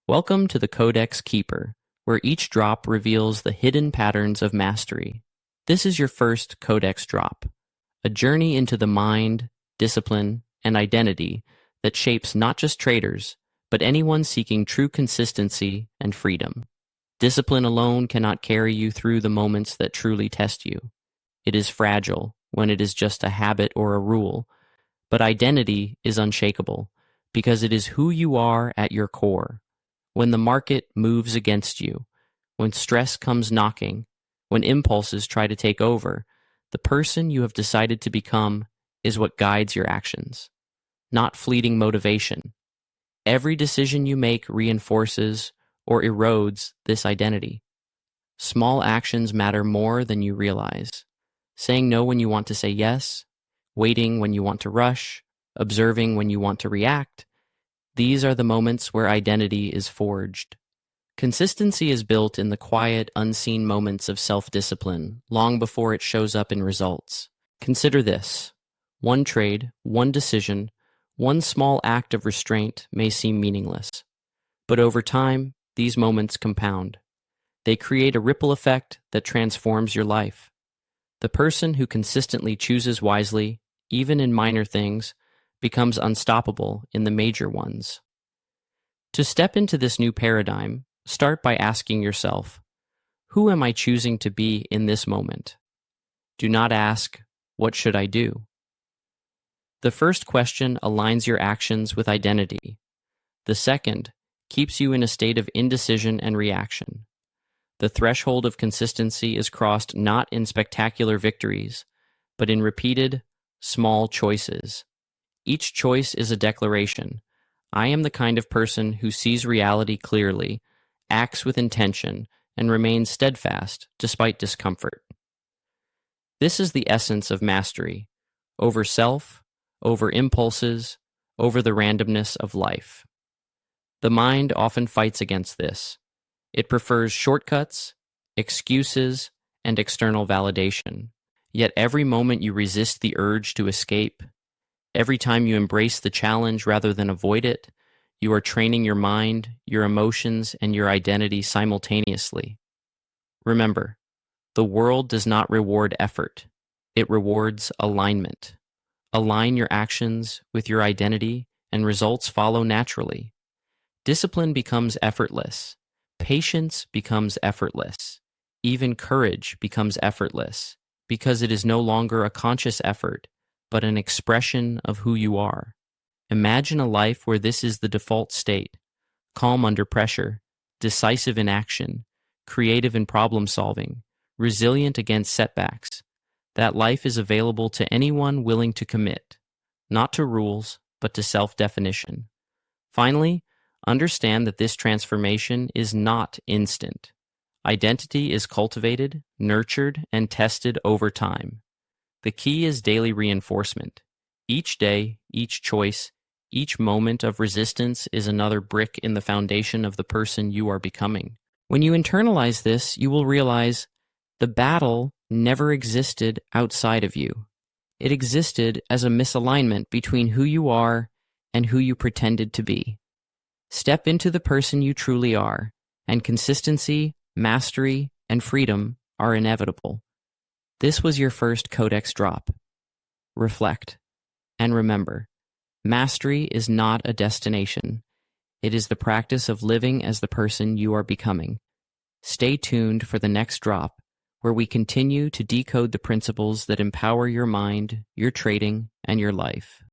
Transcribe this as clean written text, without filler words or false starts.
Welcome to the Codex Keeper, where each drop reveals the hidden patterns of mastery. This is your first Codex Drop, a journey into the mind, discipline, and identity that shapes not just traders, but anyone seeking true consistency and freedom. Discipline alone cannot carry you through the moments that truly test you. It is fragile when it is just a habit or a rule, but identity is unshakable because it is who you are at your core. When the market moves against you, when stress comes knocking, when impulses try to take over, the person you have decided to become is what guides your actions, not fleeting motivation. Every decision you make reinforces or erodes this identity. Small actions matter more than you realize. Saying no when you want to say yes, waiting when you want to rush, observing when you want to react. These are the moments where identity is forged. Consistency is built in the quiet, unseen moments of self-discipline, long before it shows up in results. Consider this. One trade, one decision, one small act of restraint may seem meaningless. But over time, these moments compound. They create a ripple effect that transforms your life. The person who consistently chooses wisely, even in minor things, becomes unstoppable in the major ones. To step into this new paradigm, start by asking yourself, who am I choosing to be in this moment? Do not ask, what should I do? The first question aligns your actions with identity. The second keeps you in a state of indecision and reaction. The threshold of consistency is crossed not in spectacular victories, but in repeated, small choices. Each choice is a declaration. I am the kind of person who sees reality clearly, acts with intention, and remains steadfast despite discomfort. This is the essence of mastery, over self, over impulses, over the randomness of life. The mind often fights against this. It prefers shortcuts, excuses, and external validation. Yet every moment you resist the urge to escape, every time you embrace the challenge rather than avoid it, you are training your mind, your emotions, and your identity simultaneously. Remember, the world does not reward effort. It rewards alignment. Align your actions with your identity, and results follow naturally. Discipline becomes effortless. Patience becomes effortless. Even courage becomes effortless, because it is no longer a conscious effort, but an expression of who you are. Imagine a life where this is the default state: calm under pressure, decisive in action, creative in problem solving, resilient against setbacks. That life is available to anyone willing to commit, not to rules, but to self-definition. Finally, understand that this transformation is not instant. Identity is cultivated, nurtured, and tested over time. The key is daily reinforcement. Each day, each choice, each moment of resistance is another brick in the foundation of the person you are becoming. When you internalize this, you will realize the battle never existed outside of you. It existed as a misalignment between who you are and who you pretended to be. Step into the person you truly are, and consistency, mastery, and freedom are inevitable. This was your first Codex Drop. Reflect, and remember, mastery is not a destination. It is the practice of living as the person you are becoming. Stay tuned for the next drop, where we continue to decode the principles that empower your mind, your trading, and your life.